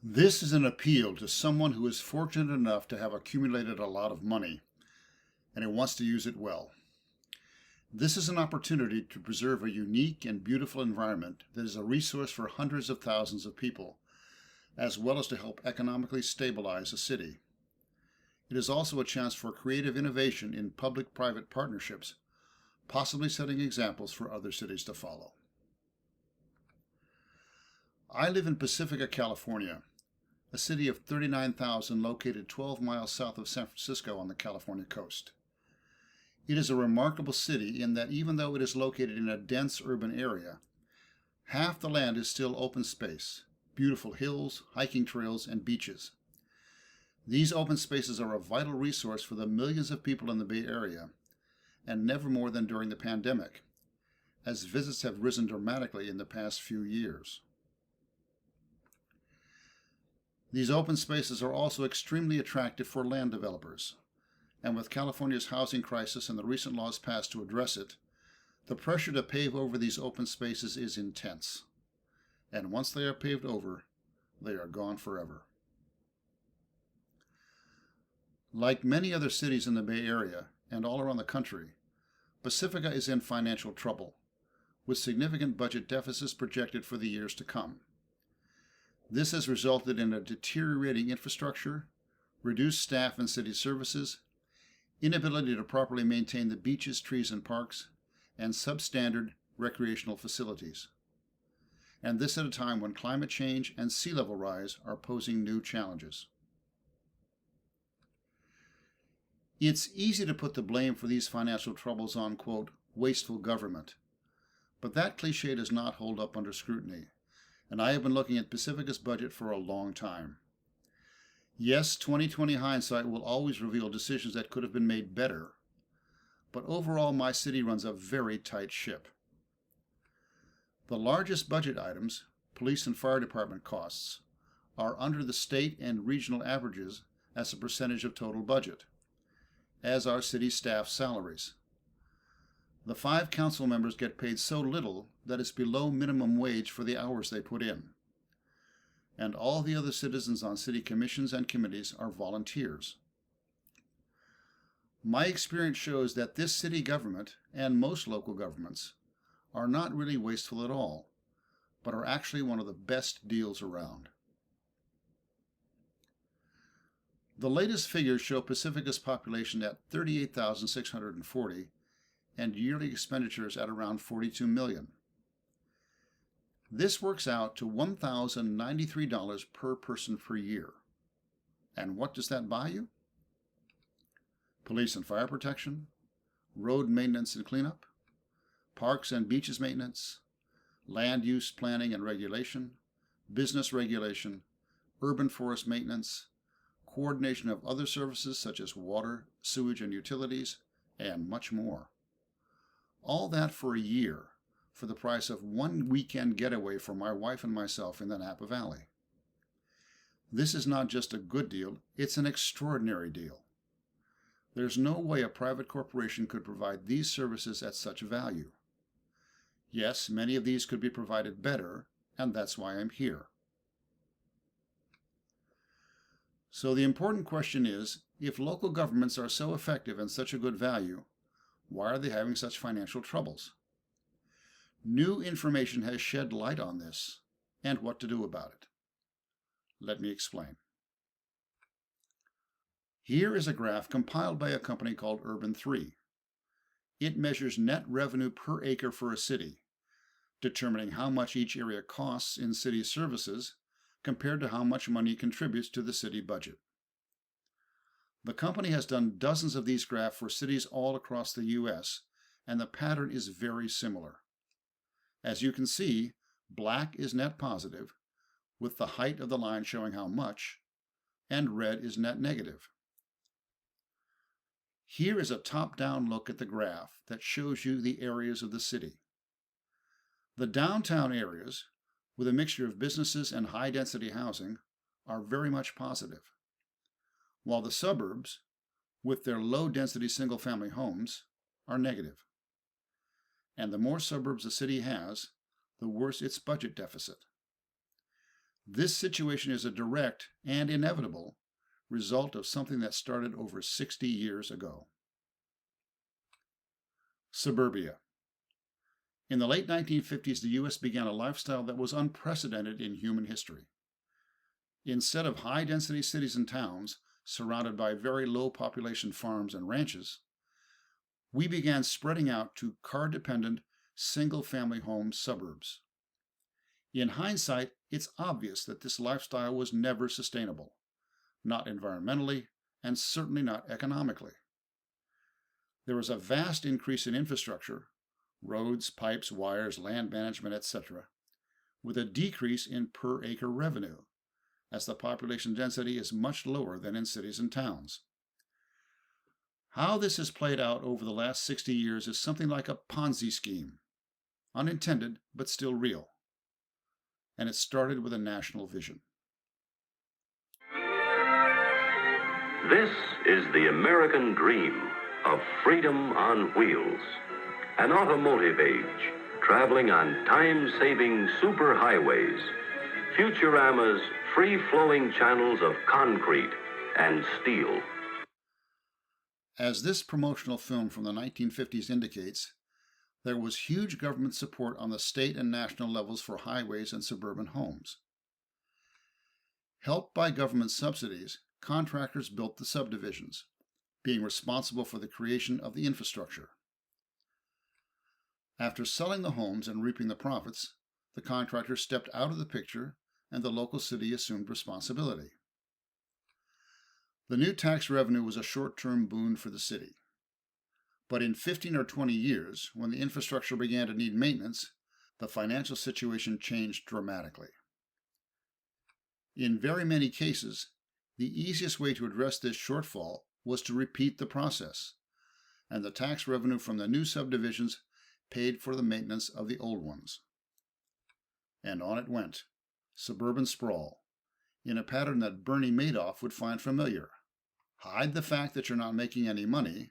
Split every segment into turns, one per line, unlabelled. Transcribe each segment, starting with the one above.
This is an appeal to someone who is fortunate enough to have accumulated a lot of money and who wants to use it well. This is an opportunity to preserve a unique and beautiful environment that is a resource for hundreds of thousands of people, as well as to help economically stabilize a city. It is also a chance for creative innovation in public-private partnerships, possibly setting examples for other cities to follow. I live in Pacifica, California, a city of 39,000 located 12 miles south of San Francisco on the California coast. It is a remarkable city in that even though it is located in a dense urban area, half the land is still open space, beautiful hills, hiking trails, and beaches. These open spaces are a vital resource for the millions of people in the Bay Area, and never more than during the pandemic, as visits have risen dramatically in the past few years. These open spaces are also extremely attractive for land developers, and with California's housing crisis and the recent laws passed to address it, the pressure to pave over these open spaces is intense. And once they are paved over, they are gone forever. Like many other cities in the Bay Area and all around the country, Pacifica is in financial trouble, with significant budget deficits projected for the years to come. This has resulted in a deteriorating infrastructure, reduced staff and city services, inability to properly maintain the beaches, trees, and parks, and substandard recreational facilities. And this at a time when climate change and sea level rise are posing new challenges. It's easy to put the blame for these financial troubles on, quote, wasteful government. But that cliche does not hold up under scrutiny, and I have been looking at Pacifica's budget for a long time. Yes, 2020 hindsight will always reveal decisions that could have been made better, but overall my city runs a very tight ship. The largest budget items, police and fire department costs, are under the state and regional averages as a percentage of total budget, as are city staff salaries. The 5 council members get paid so little that it's below minimum wage for the hours they put in. And all the other citizens on city commissions and committees are volunteers. My experience shows that this city government, and most local governments, are not really wasteful at all, but are actually one of the best deals around. The latest figures show Pacifica's population at 38,640 and yearly expenditures at around $42 million. This works out to $1,093 per person per year. And what does that buy you? Police and fire protection, road maintenance and cleanup, parks and beaches maintenance, land use planning and regulation, business regulation, urban forest maintenance, coordination of other services such as water, sewage, and utilities, and much more. All that for a year, for the price of one weekend getaway for my wife and myself in the Napa Valley. This is not just a good deal, it's an extraordinary deal. There's no way a private corporation could provide these services at such value. Yes, many of these could be provided better, and that's why I'm here. So the important question is, if local governments are so effective and such a good value, why are they having such financial troubles? New information has shed light on this, and what to do about it. Let me explain. Here is a graph compiled by a company called Urban3. It measures net revenue per acre for a city, determining how much each area costs in city services compared to how much money contributes to the city budget. The company has done dozens of these graphs for cities all across the U.S., and the pattern is very similar. As you can see, black is net positive, with the height of the line showing how much, and red is net negative. Here is a top-down look at the graph that shows you the areas of the city. The downtown areas, with a mixture of businesses and high-density housing, are very much positive, while the suburbs, with their low-density single-family homes, are negative. And the more suburbs a city has, the worse its budget deficit. This situation is a direct and inevitable result of something that started over 60 years ago. Suburbia. In the late 1950s, the U.S. began a lifestyle that was unprecedented in human history. Instead of high-density cities and towns surrounded by very low population farms and ranches, we began spreading out to car-dependent, single-family home suburbs. In hindsight, it's obvious that this lifestyle was never sustainable, not environmentally, and certainly not economically. There was a vast increase in infrastructure, roads, pipes, wires, land management, etc., with a decrease in per-acre revenue, as the population density is much lower than in cities and towns. How this has played out over the last 60 years is something like a Ponzi scheme, unintended but still real. And it started with a national vision.
This is the American dream of freedom on wheels. An automotive age, traveling on time-saving superhighways. Futurama's free-flowing channels of concrete and steel.
As this promotional film from the 1950s indicates, there was huge government support on the state and national levels for highways and suburban homes. Helped by government subsidies, contractors built the subdivisions, being responsible for the creation of the infrastructure. After selling the homes and reaping the profits, the contractor stepped out of the picture and the local city assumed responsibility. The new tax revenue was a short-term boon for the city. But in 15 or 20 years, when the infrastructure began to need maintenance, the financial situation changed dramatically. In very many cases, the easiest way to address this shortfall was to repeat the process, and the tax revenue from the new subdivisions paid for the maintenance of the old ones. And on it went, suburban sprawl, in a pattern that Bernie Madoff would find familiar. Hide the fact that you're not making any money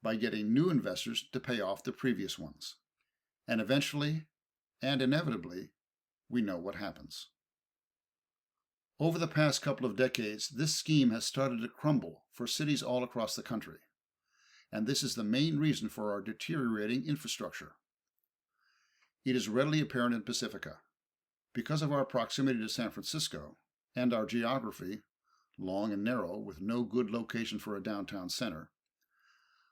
by getting new investors to pay off the previous ones. And eventually, and inevitably, we know what happens. Over the past couple of decades, this scheme has started to crumble for cities all across the country. And this is the main reason for our deteriorating infrastructure. It is readily apparent in Pacifica. Because of our proximity to San Francisco and our geography, long and narrow with no good location for a downtown center,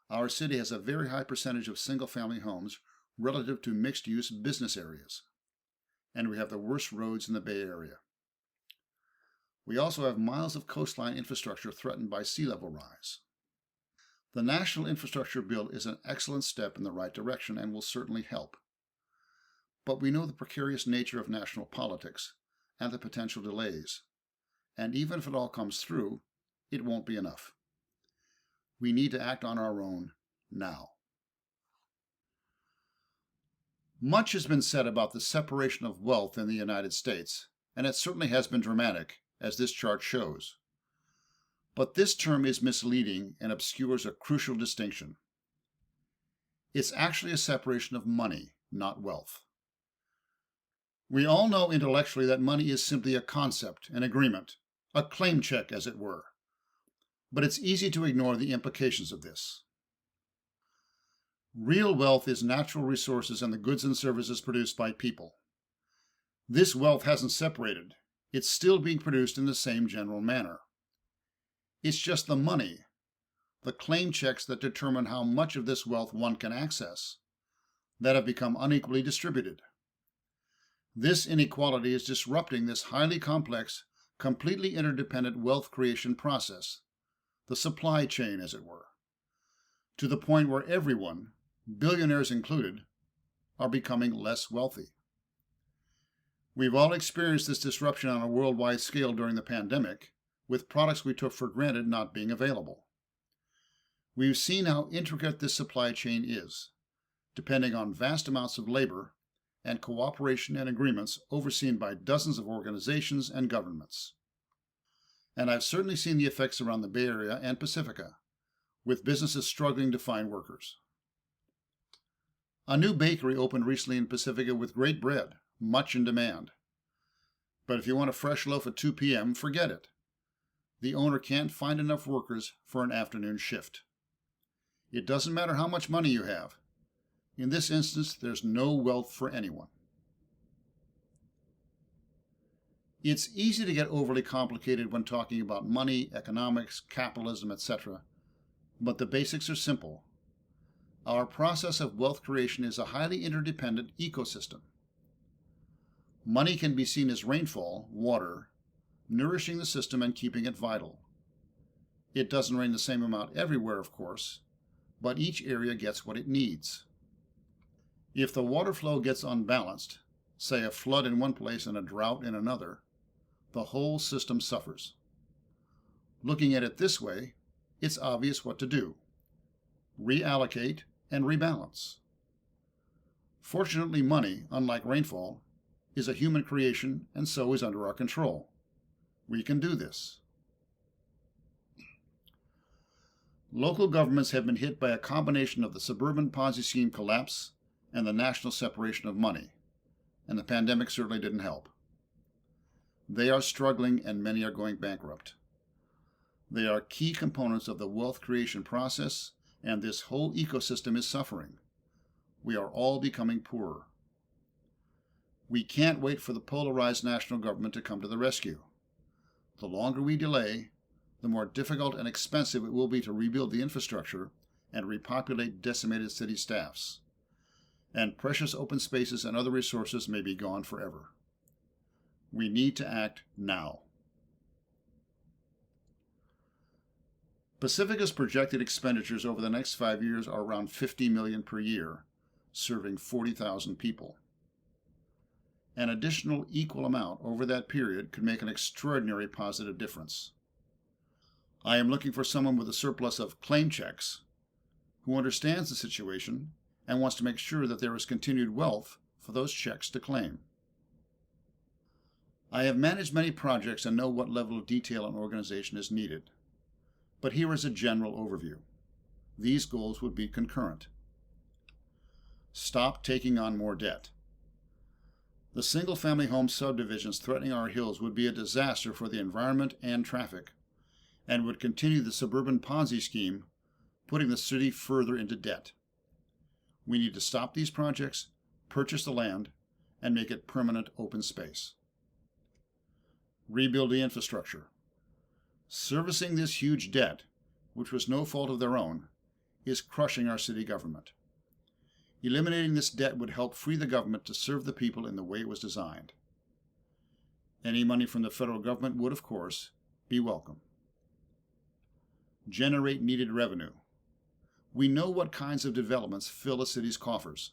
our city has a very high percentage of single-family homes relative to mixed-use business areas. And we have the worst roads in the Bay Area. We also have miles of coastline infrastructure threatened by sea level rise. The National Infrastructure Bill is an excellent step in the right direction and will certainly help. But we know the precarious nature of national politics and the potential delays. And even if it all comes through, it won't be enough. We need to act on our own now. Much has been said about the separation of wealth in the United States, and it certainly has been dramatic, as this chart shows. But this term is misleading and obscures a crucial distinction. It's actually a separation of money, not wealth. We all know intellectually that money is simply a concept, an agreement, a claim check, as it were. But it's easy to ignore the implications of this. Real wealth is natural resources and the goods and services produced by people. This wealth hasn't separated. It's still being produced in the same general manner. It's just the money, the claim checks that determine how much of this wealth one can access, that have become unequally distributed. This inequality is disrupting this highly complex, completely interdependent wealth creation process, the supply chain, as it were, to the point where everyone, billionaires included, are becoming less wealthy. We've all experienced this disruption on a worldwide scale during the pandemic, with products we took for granted not being available. We've seen how intricate this supply chain is, depending on vast amounts of labor and cooperation and agreements overseen by dozens of organizations and governments. And I've certainly seen the effects around the Bay Area and Pacifica, with businesses struggling to find workers. A new bakery opened recently in Pacifica with great bread, much in demand. But if you want a fresh loaf at 2 p.m., forget it. The owner can't find enough workers for an afternoon shift. It doesn't matter how much money you have. In this instance, there's no wealth for anyone. It's easy to get overly complicated when talking about money, economics, capitalism, etc., but the basics are simple. Our process of wealth creation is a highly interdependent ecosystem. Money can be seen as rainfall, water, nourishing the system and keeping it vital. It doesn't rain the same amount everywhere, of course, but each area gets what it needs. If the water flow gets unbalanced, say a flood in one place and a drought in another, the whole system suffers. Looking at it this way, it's obvious what to do: reallocate and rebalance. Fortunately, money, unlike rainfall, is a human creation and so is under our control. We can do this. Local governments have been hit by a combination of the suburban Ponzi scheme collapse and the national separation of money, and the pandemic certainly didn't help. They are struggling and many are going bankrupt. They are key components of the wealth creation process, and this whole ecosystem is suffering. We are all becoming poorer. We can't wait for the polarized national government to come to the rescue. The longer we delay, the more difficult and expensive it will be to rebuild the infrastructure and repopulate decimated city staffs. And precious open spaces and other resources may be gone forever. We need to act now. Pacifica's projected expenditures over the next 5 years are around $50 million per year, serving 40,000 people. An additional equal amount over that period could make an extraordinary positive difference. I am looking for someone with a surplus of claim checks who understands the situation and wants to make sure that there is continued wealth for those checks to claim. I have managed many projects and know what level of detail and organization is needed. But here is a general overview. These goals would be concurrent. Stop taking on more debt. The single-family home subdivisions threatening our hills would be a disaster for the environment and traffic, and would continue the suburban Ponzi scheme, putting the city further into debt. We need to stop these projects, purchase the land, and make it permanent open space. Rebuild the infrastructure. Servicing this huge debt, which was no fault of their own, is crushing our city government. Eliminating this debt would help free the government to serve the people in the way it was designed. Any money from the federal government would, of course, be welcome. Generate needed revenue. We know what kinds of developments fill a city's coffers,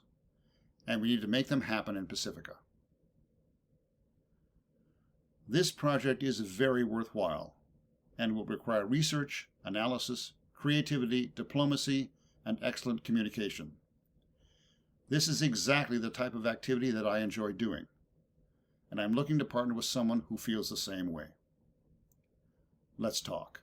and we need to make them happen in Pacifica. This project is very worthwhile and will require research, analysis, creativity, diplomacy, and excellent communication. This is exactly the type of activity that I enjoy doing, and I'm looking to partner with someone who feels the same way. Let's talk.